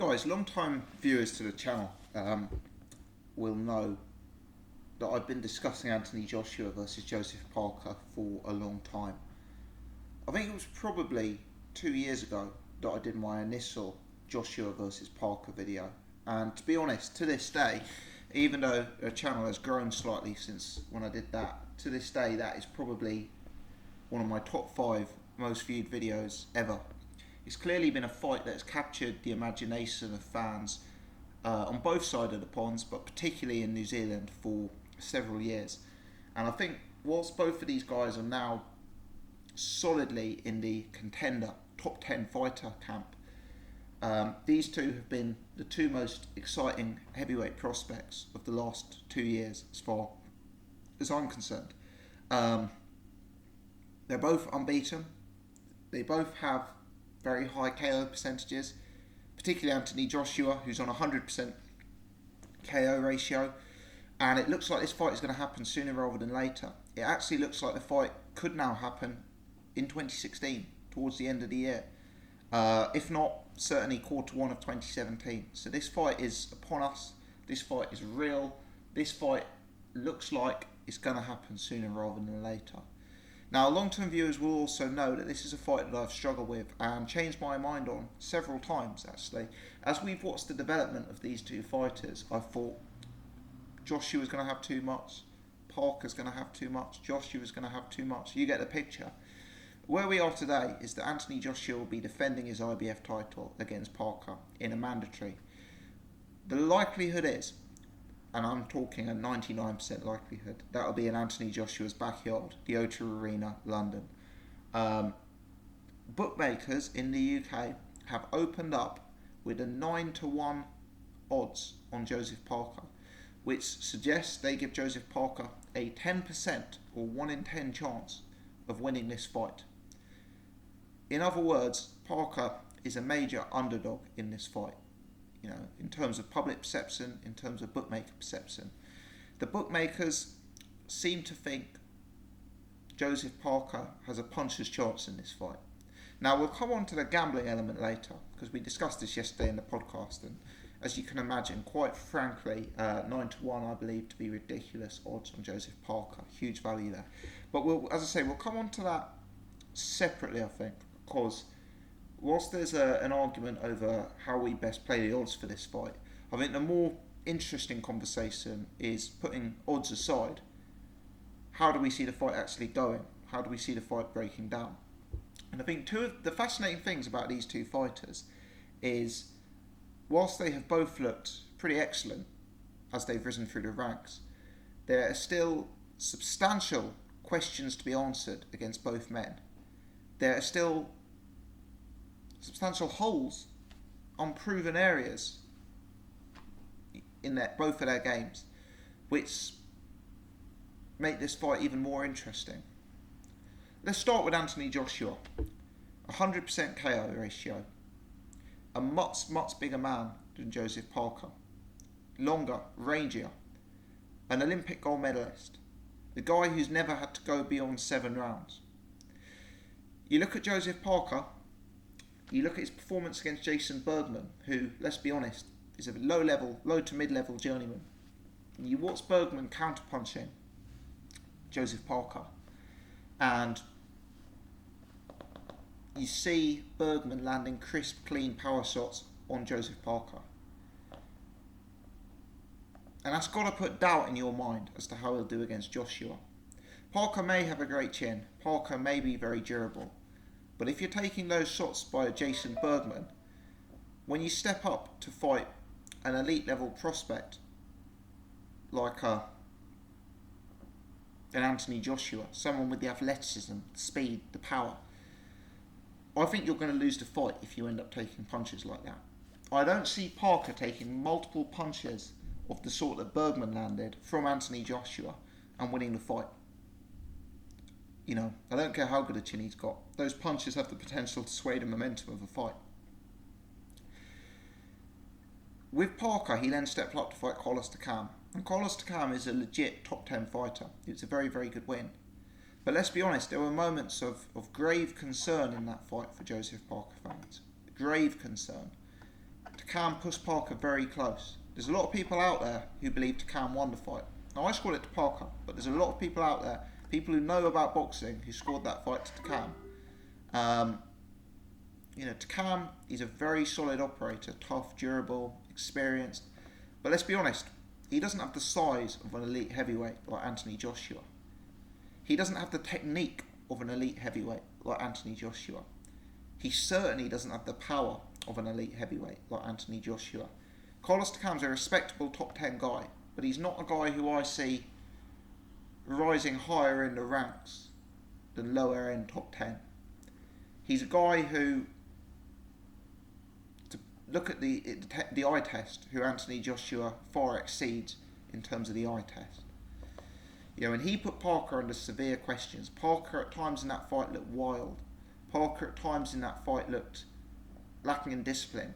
guys, long-time viewers to the channel will know that I've been discussing Anthony Joshua versus Joseph Parker for a long time. I think it was probably 2 years ago that I did my initial Joshua versus Parker video, and to be honest, to this day, even though the channel has grown slightly since when I did that, to this day that is probably one of my top 5 most viewed videos ever. It's clearly been a fight that has captured the imagination of fans on both sides of the ponds, but particularly in New Zealand for several years. And I think whilst both of these guys are now solidly in the contender top 10 fighter camp, these two have been the two most exciting heavyweight prospects of the last 2 years as far as I'm concerned. They're both unbeaten. They both have very high KO percentages, particularly Anthony Joshua, who's on 100% KO ratio, and it looks like this fight is going to happen sooner rather than later. It actually looks like the fight could now happen in 2016, towards the end of the year, if not certainly Q1 of 2017. So this fight is upon us, this fight is real, this fight looks like it's going to happen sooner rather than later. Now, long-term viewers will also know that this is a fight that I've struggled with and changed my mind on several times, actually. As we've watched the development of these two fighters, I thought Joshua's going to have too much, Parker's going to have too much, Joshua's going to have too much. You get the picture. Where we are today is that Anthony Joshua will be defending his IBF title against Parker in a mandatory. The likelihood is, and I'm talking a 99% likelihood, that'll be in Anthony Joshua's backyard, the O2 Arena, London. Bookmakers in the UK have opened up with a 9-1 odds on Joseph Parker, which suggests they give Joseph Parker a 10% or 1 in 10 chance of winning this fight. In other words, Parker is a major underdog in this fight. You know, in terms of public perception, in terms of bookmaker perception. The bookmakers seem to think Joseph Parker has a puncher's chance in this fight. Now, we'll come on to the gambling element later, because we discussed this yesterday in the podcast, and as you can imagine, quite frankly, 9-1 I believe to be ridiculous odds on Joseph Parker. Huge value there. But as I say, we'll come on to that separately, I think, because whilst there's an argument over how we best play the odds for this fight, I think the more interesting conversation is, putting odds aside, how do we see the fight actually going? How do we see the fight breaking down? And I think two of the fascinating things about these two fighters is, whilst they have both looked pretty excellent as they've risen through the ranks, there are still substantial questions to be answered against both men. There are still substantial holes, unproven areas in both of their games, which make this fight even more interesting. Let's start with Anthony Joshua. 100% KO ratio. A much bigger man than Joseph Parker. Longer, rangier. An Olympic gold medalist. The guy who's never had to go beyond 7 rounds. You look at Joseph Parker, you look at his performance against Jason Bergman, who, let's be honest, is a low to mid-level journeyman. And you watch Bergman counter-punching Joseph Parker, and you see Bergman landing crisp, clean power shots on Joseph Parker. And that's got to put doubt in your mind as to how he'll do against Joshua. Parker may have a great chin, Parker may be very durable, but if you're taking those shots by Jason Bergman, when you step up to fight an elite level prospect like an Anthony Joshua, someone with the athleticism, the speed, the power, I think you're going to lose the fight if you end up taking punches like that. I don't see Parker taking multiple punches of the sort that Bergman landed from Anthony Joshua and winning the fight. You know, I don't care how good a chin he's got. Those punches have the potential to sway the momentum of a fight. With Parker, he then stepped up to fight Carlos Takam. And Carlos Takam is a legit top 10 fighter. It's a very, very good win. But let's be honest, there were moments of grave concern in that fight for Joseph Parker fans. Grave concern. Takam pushed Parker very close. There's a lot of people out there who believe Takam won the fight. Now I scored it to Parker, but there's a lot of people out there, people who know about boxing, who scored that fight to Takam. Takam, he's a very solid operator, tough, durable, experienced. But let's be honest, he doesn't have the size of an elite heavyweight like Anthony Joshua. He doesn't have the technique of an elite heavyweight like Anthony Joshua. He certainly doesn't have the power of an elite heavyweight like Anthony Joshua. Carlos Takam's a respectable top 10 guy, but he's not a guy who I see rising higher in the ranks than lower end top 10. He's a guy who, to look at the eye test, who Anthony Joshua far exceeds in terms of the eye test. And he put Parker under severe questions. Parker at times in that fight looked wild. Parker at times in that fight looked lacking in discipline.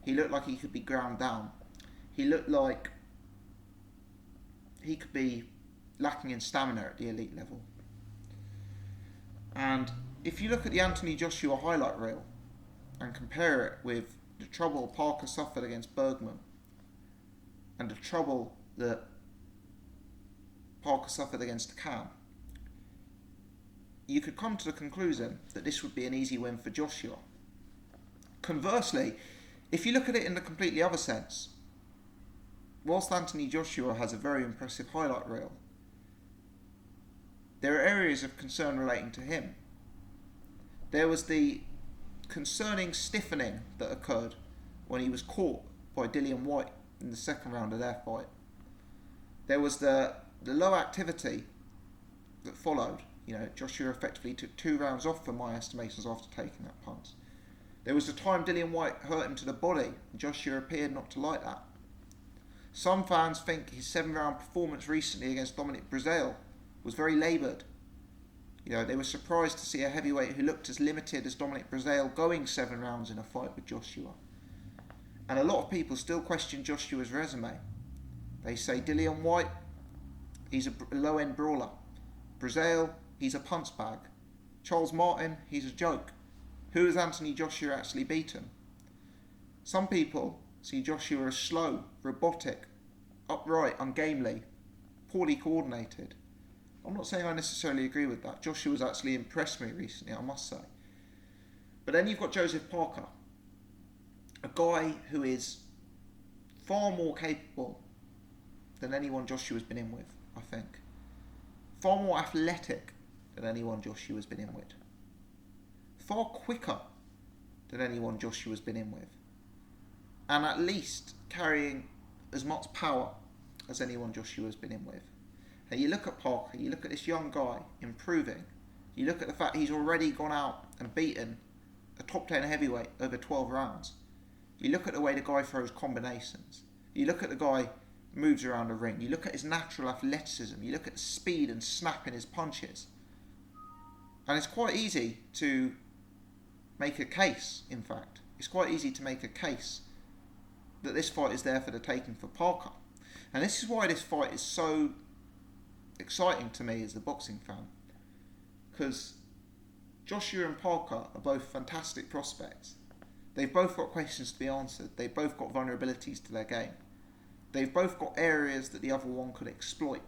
He looked like he could be ground down. He looked like he could be lacking in stamina at the elite level. And if you look at the Anthony Joshua highlight reel and compare it with the trouble Parker suffered against Bergman and the trouble that Parker suffered against Takam, you could come to the conclusion that this would be an easy win for Joshua. Conversely, if you look at it in the completely other sense, whilst Anthony Joshua has a very impressive highlight reel, there are areas of concern relating to him. There was the concerning stiffening that occurred when he was caught by Dillian Whyte in the second round of their fight. There was the low activity that followed. Joshua effectively took 2 rounds off for my estimations after taking that punch. There was the time Dillian Whyte hurt him to the body, and Joshua appeared not to like that. Some fans think his 7-round performance recently against Dominic Breazeale was very laboured. They were surprised to see a heavyweight who looked as limited as Dominic Breazeale going 7 rounds in a fight with Joshua. And a lot of people still question Joshua's resume. They say Dillian Whyte, he's a low-end brawler. Breazeale, he's a punch bag. Charles Martin, he's a joke. Who has Anthony Joshua actually beaten? Some people see Joshua as slow, robotic, upright, ungainly, poorly coordinated. I'm not saying I necessarily agree with that. Joshua's actually impressed me recently, I must say. But then you've got Joseph Parker, a guy who is far more capable than anyone Joshua's been in with, I think. Far more athletic than anyone Joshua's been in with. Far quicker than anyone Joshua's been in with. And at least carrying as much power as anyone Joshua's been in with. And you look at Parker, you look at this young guy improving, you look at the fact he's already gone out and beaten a top 10 heavyweight over 12 rounds. You look at the way the guy throws combinations. You look at the guy moves around the ring. You look at his natural athleticism. You look at the speed and snap in his punches. And it's quite easy to make a case, in fact. It's quite easy to make a case that this fight is there for the taking for Parker. And this is why this fight is so exciting to me as a boxing fan. Because Joshua and Parker are both fantastic prospects. They've both got questions to be answered. They've both got vulnerabilities to their game. They've both got areas that the other one could exploit.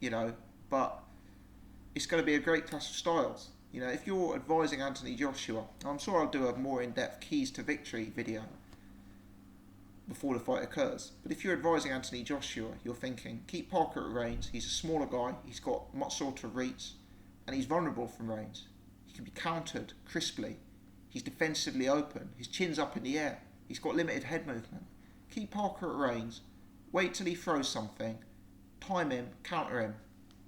But it's going to be a great clash of styles. If you're advising Anthony Joshua, I'm sure I'll do a more in-depth keys to victory video before the fight occurs. But if you're advising Anthony Joshua, you're thinking, keep Parker at range. He's a smaller guy. He's got much shorter reach. And he's vulnerable from range. He can be countered crisply. He's defensively open. His chin's up in the air. He's got limited head movement. Keep Parker at range. Wait till he throws something. Time him, counter him.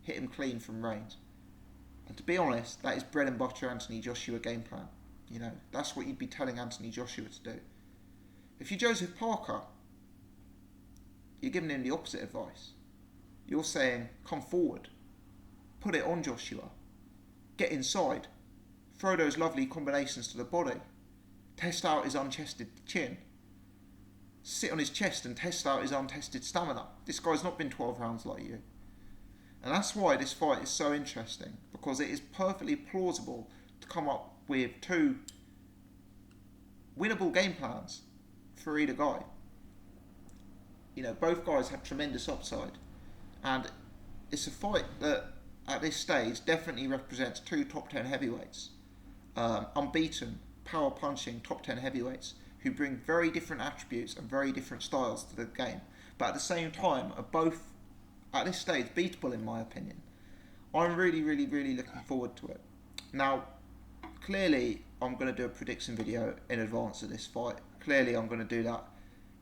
Hit him clean from range. And to be honest, that is bread and butter Anthony Joshua game plan. That's what you'd be telling Anthony Joshua to do. If you're Joseph Parker, you're giving him the opposite advice. You're saying, come forward. Put it on Joshua. Get inside. Throw those lovely combinations to the body. Test out his unchested chin. Sit on his chest and test out his untested stamina. This guy's not been 12 rounds like you. And that's why this fight is so interesting, because it is perfectly plausible to come up with 2 winnable game plans for either guy. You know, both guys have tremendous upside, and it's a fight that at this stage definitely represents two top 10 heavyweights, unbeaten, power punching top 10 heavyweights who bring very different attributes and very different styles to the game, but at the same time are both at this stage beatable in my opinion. I'm really looking forward to it. Now, clearly I'm going to do a prediction video in advance of this fight. Clearly I'm going to do that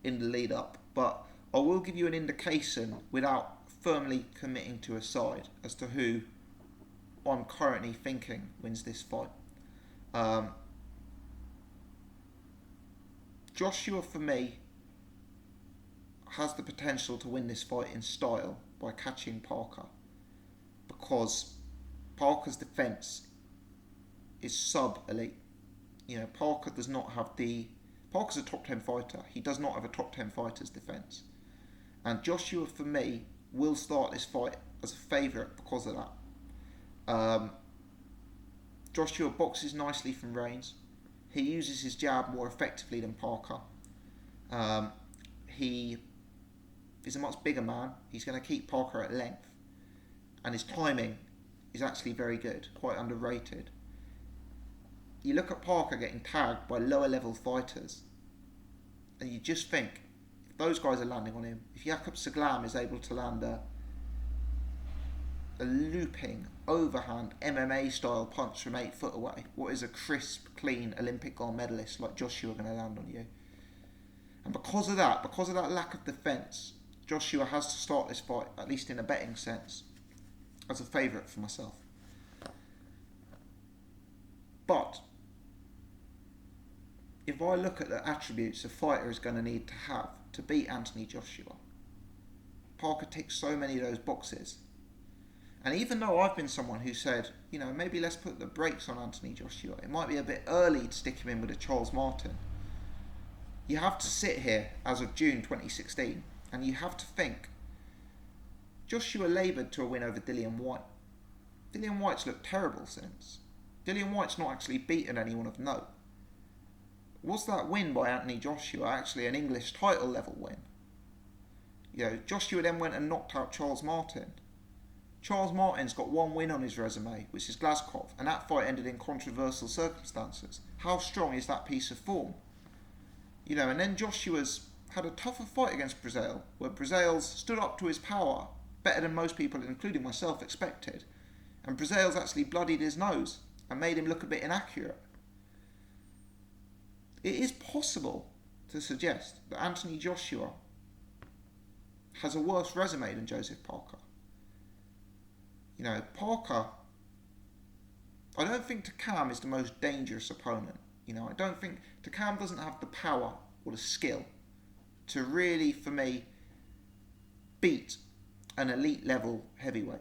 in the lead up, but I will give you an indication without firmly committing to a side as to who I'm currently thinking wins this fight. Joshua, for me, has the potential to win this fight in style by catching Parker, because Parker's defence is sub-elite. You know, Parker does not have the... Parker's a top 10 fighter. He does not have a top 10 fighter's defence. And Joshua, for me, will start this fight as a favourite because of that. Joshua boxes nicely from range. He uses his jab more effectively than Parker. He is a much bigger man. He's going to keep Parker at length. And his timing is actually very good, quite underrated. You look at Parker getting tagged by lower level fighters, and you just think, if those guys are landing on him, if Jakub Saglam is able to land a looping, overhand, MMA style punch from 8 foot away, what is a crisp, clean Olympic gold medalist like Joshua going to land on you? And because of that lack of defence, Joshua has to start this fight, at least in a betting sense, as a favourite for myself. But if I look at the attributes a fighter is going to need to have to beat Anthony Joshua, Parker ticks so many of those boxes. And even though I've been someone who said, you know, maybe let's put the brakes on Anthony Joshua, it might be a bit early to stick him in with a Charles Martin. You have to sit here as of June 2016 and you have to think, Joshua laboured to a win over Dillian Whyte. Dillian Whyte's looked terrible since. Dillian Whyte's not actually beaten anyone of note. Was that win by Anthony Joshua actually an English title level win? You know, Joshua then went and knocked out Charles Martin. Charles Martin's got one win on his resume, which is Glazkov, and that fight ended in controversial circumstances. How strong is that piece of form? You know, and then Joshua's had a tougher fight against Breazeale, where Breazeale's stood up to his power better than most people, including myself, expected. And Breazeale's actually bloodied his nose and made him look a bit inaccurate. It is possible to suggest that Anthony Joshua has a worse resume than Joseph Parker. You know, Parker, I don't think Takam is the most dangerous opponent. You know, I don't think Takam doesn't have the power or the skill to really, for me, beat an elite level heavyweight.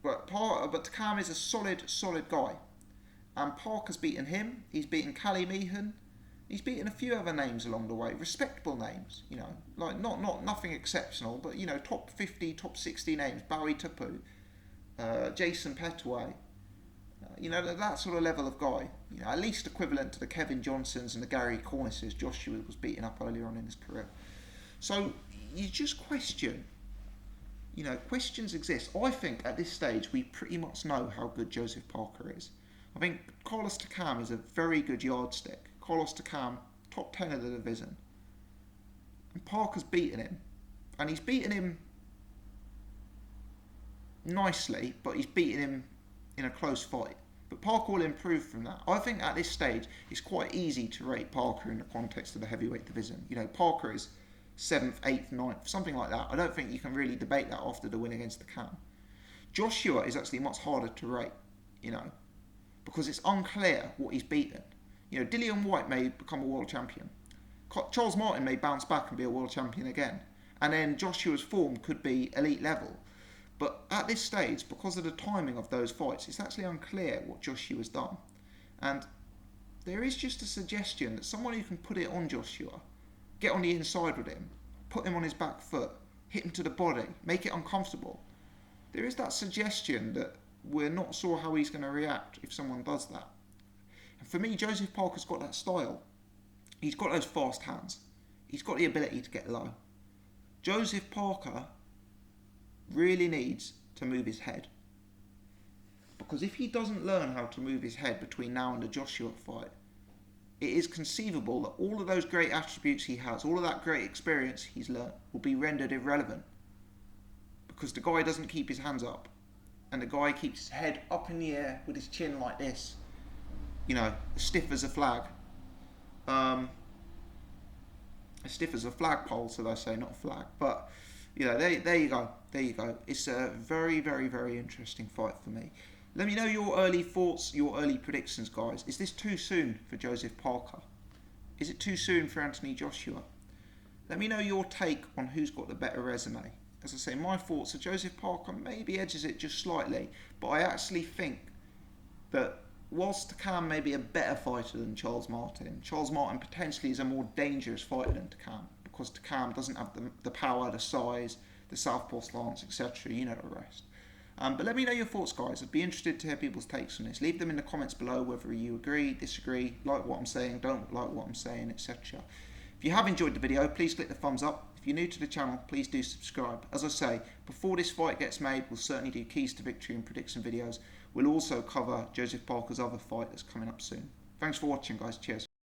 But Takam is a solid guy. And Parker's beaten him, he's beaten Cali Meehan, he's beaten a few other names along the way, respectable names, you know, like not nothing exceptional, but, you know, top 50, top 60 names, Barry Tapu, Jason Petway, you know, that sort of level of guy, you know, at least equivalent to the Kevin Johnsons and the Gary Cornices Joshua was beaten up earlier on in his career. So you just question, you know, questions exist. I think at this stage we pretty much know how good Joseph Parker is. I think Carlos Takam is a very good yardstick. Carlos Takam, top 10 of the division. And Parker's beaten him. And he's beaten him nicely, but he's beaten him in a close fight. But Parker will improve from that. I think at this stage, it's quite easy to rate Parker in the context of the heavyweight division. You know, Parker is 7th, 8th, 9th, something like that. I don't think you can really debate that after the win against Takam. Joshua is actually much harder to rate, you know, because it's unclear what he's beaten. You know, Dillian Whyte may become a world champion. Charles Martin may bounce back and be a world champion again. And then Joshua's form could be elite level. But at this stage, because of the timing of those fights, it's actually unclear what Joshua's done. And there is just a suggestion that someone who can put it on Joshua, get on the inside with him, put him on his back foot, hit him to the body, make it uncomfortable. There is that suggestion that we're not sure how he's going to react if someone does that. And for me, Joseph Parker's got that style. He's got those fast hands. he's got the ability to get low. Joseph Parker really needs to move his head. Because if he doesn't learn how to move his head between now and the Joshua fight, it is conceivable that all of those great attributes he has, all of that great experience he's learned, will be rendered irrelevant. Because the guy doesn't keep his hands up. And the guy keeps his head up in the air with his chin like this. You know, stiff as a flag. As stiff as a flagpole, so they say, not a flag. But, you know, there you go. There you go. It's a very, very, very interesting fight for me. Let me know your early thoughts, your early predictions, guys. Is this too soon for Joseph Parker? Is it too soon for Anthony Joshua? Let me know your take on who's got the better resume. As I say, my thoughts are Joseph Parker maybe edges it just slightly, but I actually think that whilst Takam may be a better fighter than Charles Martin potentially is a more dangerous fighter than Takam, because Takam doesn't have the power, the size, the southpaw stance, etc. You know the rest. But let me know your thoughts, guys. I'd be interested to hear people's takes on this. Leave them in the comments below whether you agree, disagree, like what I'm saying, don't like what I'm saying, etc. If you have enjoyed the video, please click the thumbs up. If you're new to the channel, please do subscribe. As I say, before this fight gets made, we'll certainly do keys to victory and prediction videos. We'll also cover Joseph Parker's other fight that's coming up soon. Thanks for watching, guys. Cheers.